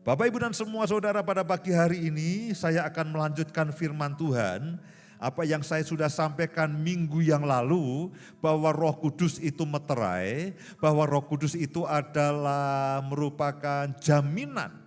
Bapak, Ibu, dan semua saudara, pada pagi hari ini saya akan melanjutkan firman Tuhan. Apa yang saya sudah sampaikan minggu yang lalu, bahwa Roh Kudus itu meterai, bahwa Roh Kudus itu adalah merupakan jaminan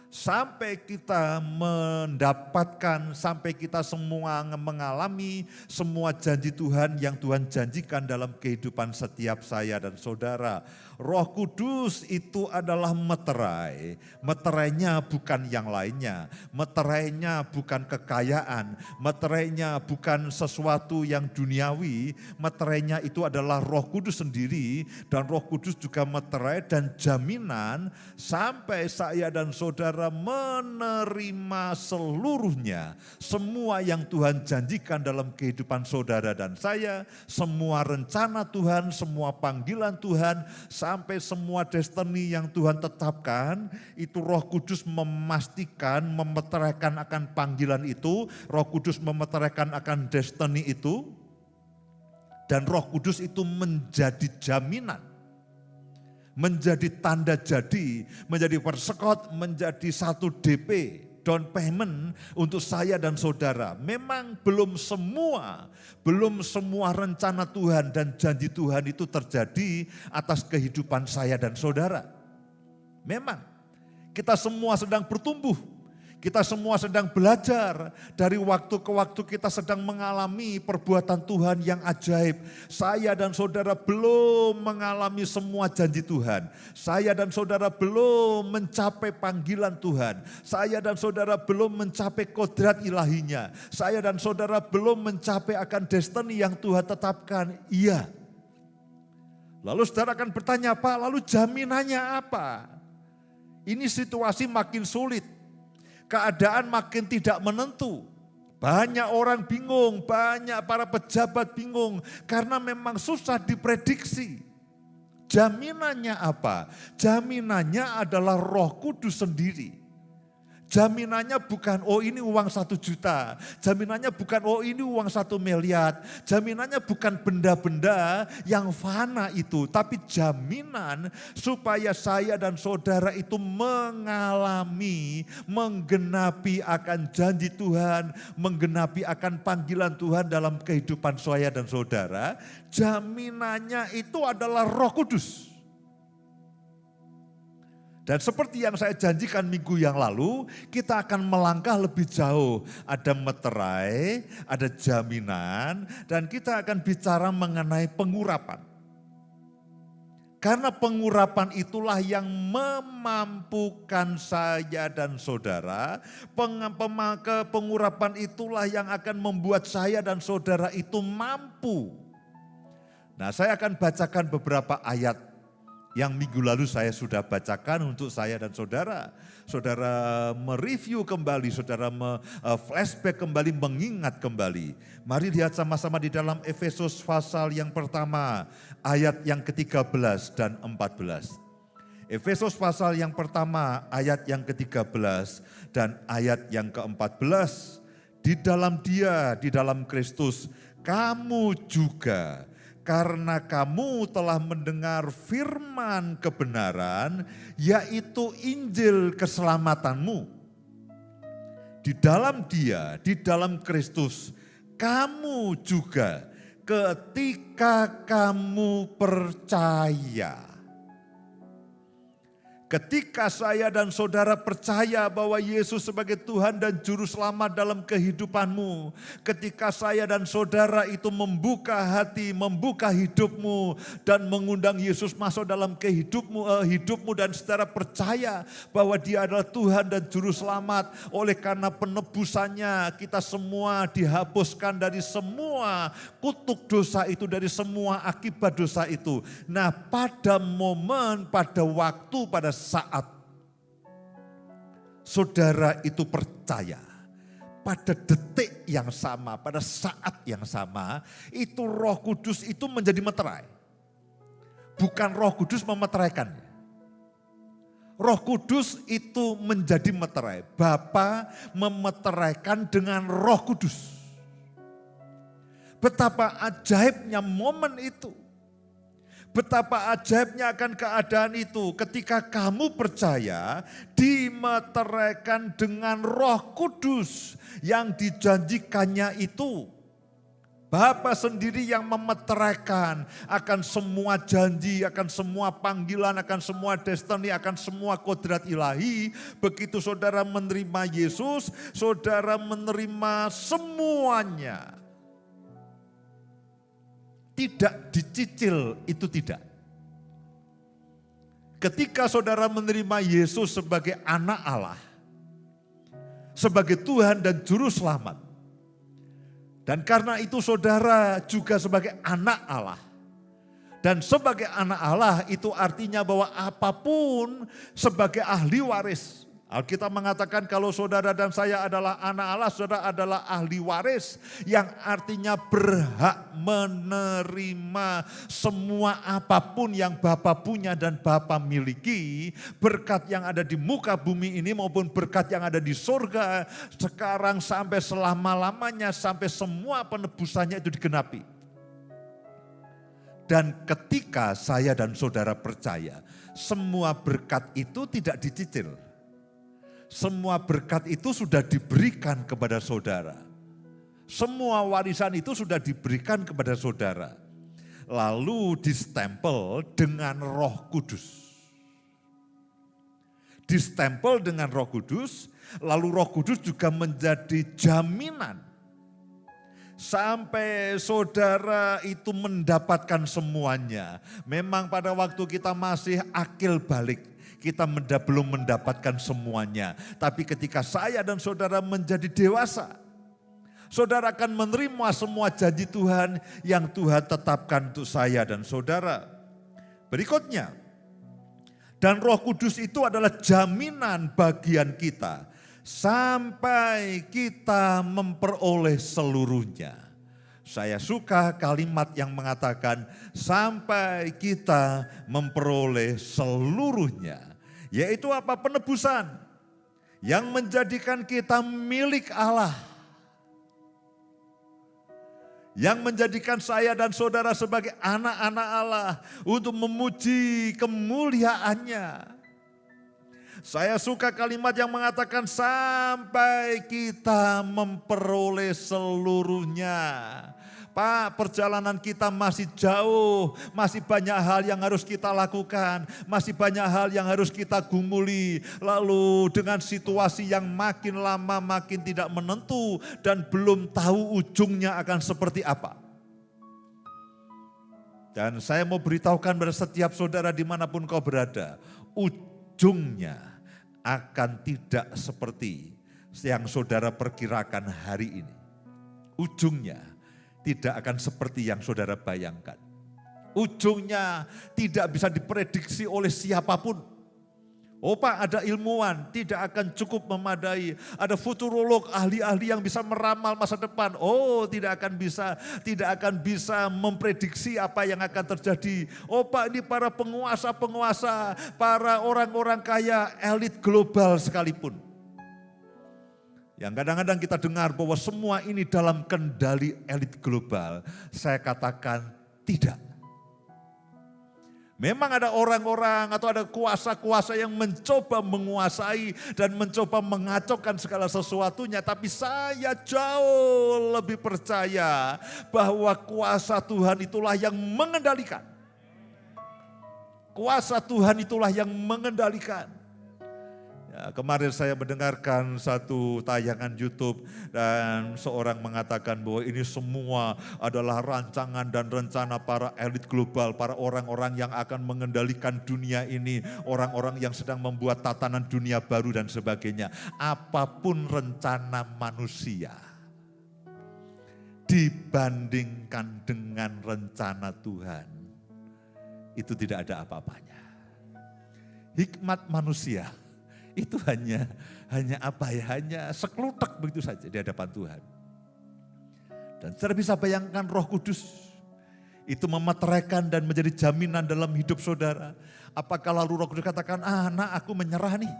sampai kita mendapatkan, sampai kita semua mengalami semua janji Tuhan yang Tuhan janjikan dalam kehidupan setiap saya dan saudara. Roh Kudus itu adalah meterai. Meterainya bukan yang lainnya. Meterainya bukan kekayaan. Meterainya bukan sesuatu yang duniawi. Meterainya itu adalah Roh Kudus sendiri. Dan Roh Kudus juga meterai dan jaminan sampai saya dan saudara menerima seluruhnya. Semua yang Tuhan janjikan dalam kehidupan saudara dan saya. Semua rencana Tuhan, semua panggilan Tuhan, sampai semua destiny yang Tuhan tetapkan, itu Roh Kudus memastikan, memeteraikan akan panggilan itu, Roh Kudus memeteraikan akan destiny itu, dan Roh Kudus itu menjadi jaminan, menjadi tanda jadi, menjadi persekot, menjadi satu DP, down payment untuk saya dan saudara. Memang belum semua rencana Tuhan dan janji Tuhan itu terjadi atas kehidupan saya dan saudara. Memang kita semua sedang bertumbuh. Kita semua sedang belajar, dari waktu ke waktu kita sedang mengalami perbuatan Tuhan yang ajaib. Saya dan saudara belum mengalami semua janji Tuhan. Saya dan saudara belum mencapai panggilan Tuhan. Saya dan saudara belum mencapai kodrat ilahinya. Saya dan saudara belum mencapai akan destiny yang Tuhan tetapkan. Iya. Lalu saudara akan bertanya, Pak, lalu jaminannya apa? Ini situasi makin sulit. Keadaan makin tidak menentu. Banyak orang bingung, banyak para pejabat bingung karena memang susah diprediksi. Jaminannya apa? Jaminannya adalah Roh Kudus sendiri. Jaminannya bukan, oh ini uang 1 juta. Jaminannya bukan, oh ini uang 1 miliar. Jaminannya bukan benda-benda yang fana itu. Tapi jaminan supaya saya dan saudara itu mengalami, menggenapi akan janji Tuhan. Menggenapi akan panggilan Tuhan dalam kehidupan saya dan saudara. Jaminannya itu adalah Roh Kudus. Dan seperti yang saya janjikan minggu yang lalu, kita akan melangkah lebih jauh. Ada meterai, ada jaminan, dan kita akan bicara mengenai pengurapan. Karena pengurapan itulah yang memampukan saya dan saudara. Pengurapan itulah yang akan membuat saya dan saudara itu mampu. Nah, saya akan bacakan beberapa ayat yang minggu lalu saya sudah bacakan untuk saya dan saudara. Saudara mereview kembali, saudara flashback kembali, mengingat kembali. Mari lihat sama-sama di dalam Efesus pasal yang pertama, ayat yang ke-13 dan 14. Efesus pasal yang pertama, ayat yang ke-13 dan ayat yang ke-14. Di dalam Dia, di dalam Kristus, kamu juga, karena kamu telah mendengar firman kebenaran, yaitu Injil keselamatanmu. Di dalam Dia, di dalam Kristus, kamu juga ketika kamu percaya. Ketika saya dan saudara percaya bahwa Yesus sebagai Tuhan dan Juru Selamat dalam kehidupanmu. Ketika saya dan saudara itu membuka hati, membuka hidupmu. Dan mengundang Yesus masuk dalam hidupmu dan saudara percaya bahwa Dia adalah Tuhan dan Juru Selamat. Oleh karena penebusannya kita semua dihapuskan dari semua kutuk dosa itu, dari semua akibat dosa itu. Nah, pada momen, pada waktu, pada saat saudara itu percaya, pada detik yang sama, pada saat yang sama, itu Roh Kudus itu menjadi meterai. Bukan Roh Kudus memeteraikannya. Roh Kudus itu menjadi meterai. Bapa memeteraikan dengan Roh Kudus. Betapa ajaibnya momen itu. Betapa ajaibnya akan keadaan itu ketika kamu percaya dimeteraikan dengan Roh Kudus yang dijanjikannya itu. Bapa sendiri yang memeteraikan akan semua janji, akan semua panggilan, akan semua destiny, akan semua kodrat ilahi. Begitu saudara menerima Yesus, saudara menerima semuanya. Tidak dicicil, itu tidak. Ketika saudara menerima Yesus sebagai anak Allah, sebagai Tuhan dan Juru Selamat, dan karena itu saudara juga sebagai anak Allah. Dan sebagai anak Allah itu artinya bahwa apapun sebagai ahli waris. Alkitab mengatakan kalau saudara dan saya adalah anak Allah, saudara adalah ahli waris. Yang artinya berhak menerima semua apapun yang Bapa punya dan Bapa miliki. Berkat yang ada di muka bumi ini maupun berkat yang ada di surga. Sekarang sampai selama-lamanya, sampai semua penebusannya itu digenapi. Dan ketika saya dan saudara percaya, semua berkat itu tidak dicicil. Semua berkat itu sudah diberikan kepada saudara. Semua warisan itu sudah diberikan kepada saudara. Lalu distempel dengan Roh Kudus. Distempel dengan Roh Kudus, lalu Roh Kudus juga menjadi jaminan. Sampai saudara itu mendapatkan semuanya. Memang pada waktu kita masih akil balik, kita belum mendapatkan semuanya. Tapi ketika saya dan saudara menjadi dewasa, saudara akan menerima semua janji Tuhan yang Tuhan tetapkan untuk saya dan saudara. Berikutnya, dan Roh Kudus itu adalah jaminan bagian kita sampai kita memperoleh seluruhnya. Saya suka kalimat yang mengatakan sampai kita memperoleh seluruhnya. Yaitu apa? Penebusan yang menjadikan kita milik Allah. Yang menjadikan saya dan saudara sebagai anak-anak Allah untuk memuji kemuliaannya. Saya suka kalimat yang mengatakan sampai kita memperoleh seluruhnya. Pak, perjalanan kita masih jauh, masih banyak hal yang harus kita lakukan, masih banyak hal yang harus kita gumuli. Lalu dengan situasi yang makin lama makin tidak menentu dan belum tahu ujungnya akan seperti apa. Dan saya mau beritahukan pada setiap saudara dimanapun kau berada, ujungnya akan tidak seperti yang saudara perkirakan hari ini. Ujungnya tidak akan seperti yang saudara bayangkan. Ujungnya tidak bisa diprediksi oleh siapapun. Oh Pak, ada ilmuwan, tidak akan cukup memadai. Ada futurolog, ahli-ahli yang bisa meramal masa depan. Oh, tidak akan bisa memprediksi apa yang akan terjadi. Oh Pak, ini para penguasa-penguasa, para orang-orang kaya, elit global sekalipun. Yang kadang-kadang kita dengar bahwa semua ini dalam kendali elit global. Saya katakan tidak. Memang ada orang-orang atau ada kuasa-kuasa yang mencoba menguasai dan mencoba mengacaukan segala sesuatunya. Tapi saya jauh lebih percaya bahwa kuasa Tuhan itulah yang mengendalikan. Kuasa Tuhan itulah yang mengendalikan. Ya, kemarin saya mendengarkan satu tayangan YouTube dan seorang mengatakan bahwa ini semua adalah rancangan dan rencana para elit global, para orang-orang yang akan mengendalikan dunia ini, orang-orang yang sedang membuat tatanan dunia baru dan sebagainya. Apapun rencana manusia dibandingkan dengan rencana Tuhan, itu tidak ada apa-apanya. Hikmat manusia itu hanya seklutak begitu saja di hadapan Tuhan. Dan saudara bisa bayangkan Roh Kudus itu memeteraikan dan menjadi jaminan dalam hidup saudara. Apakah lalu Roh Kudus katakan, nak aku menyerah nih.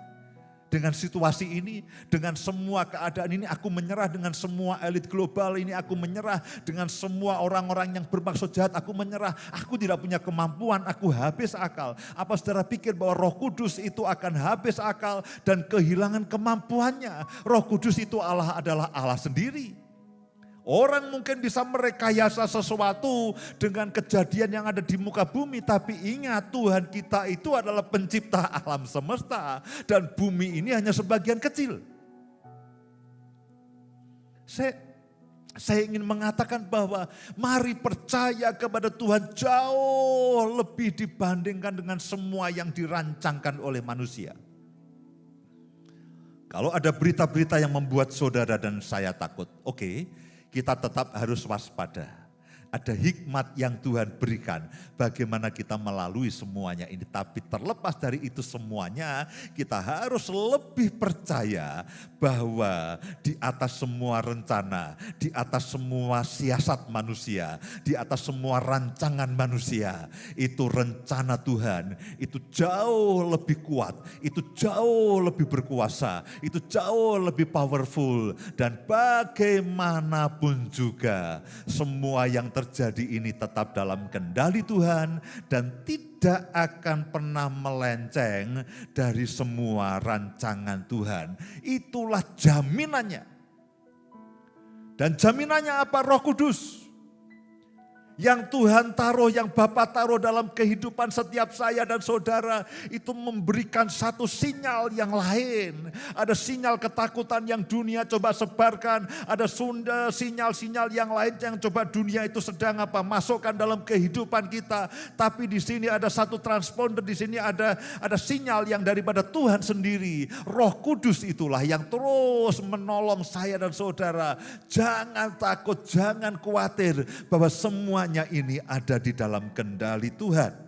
Dengan situasi ini, dengan semua keadaan ini, aku menyerah. Dengan semua elit global ini, aku menyerah. Dengan semua orang-orang yang bermaksud jahat, aku menyerah. Aku tidak punya kemampuan, aku habis akal. Apa saudara pikir bahwa Roh Kudus itu akan habis akal dan kehilangan kemampuannya? Roh Kudus itu adalah Allah sendiri. Orang mungkin bisa merekayasa sesuatu dengan kejadian yang ada di muka bumi. Tapi ingat, Tuhan kita itu adalah pencipta alam semesta. Dan bumi ini hanya sebagian kecil. Saya ingin mengatakan bahwa mari percaya kepada Tuhan jauh lebih dibandingkan dengan semua yang dirancangkan oleh manusia. Kalau ada berita-berita yang membuat saudara dan saya takut, oke. Kita tetap harus waspada. Ada hikmat yang Tuhan berikan bagaimana kita melalui semuanya ini. Tapi terlepas dari itu semuanya, kita harus lebih percaya bahwa di atas semua rencana, di atas semua siasat manusia, di atas semua rancangan manusia, itu rencana Tuhan, itu jauh lebih kuat, itu jauh lebih berkuasa, itu jauh lebih powerful. Dan bagaimanapun juga semua yang terjadi ini tetap dalam kendali Tuhan dan tidak akan pernah melenceng dari semua rancangan Tuhan. Itulah jaminannya. Dan jaminannya apa? Roh Kudus. Yang Tuhan taruh, yang Bapa taruh dalam kehidupan setiap saya dan saudara, itu memberikan satu sinyal yang lain. Ada sinyal ketakutan yang dunia coba sebarkan, ada sinyal-sinyal yang lain yang coba dunia itu sedang masukkan dalam kehidupan kita. Tapi di sini ada satu transponder, di sini ada sinyal yang daripada Tuhan sendiri. Roh Kudus itulah yang terus menolong saya dan saudara. Jangan takut, jangan khawatir bahwa semua ini ada di dalam kendali Tuhan.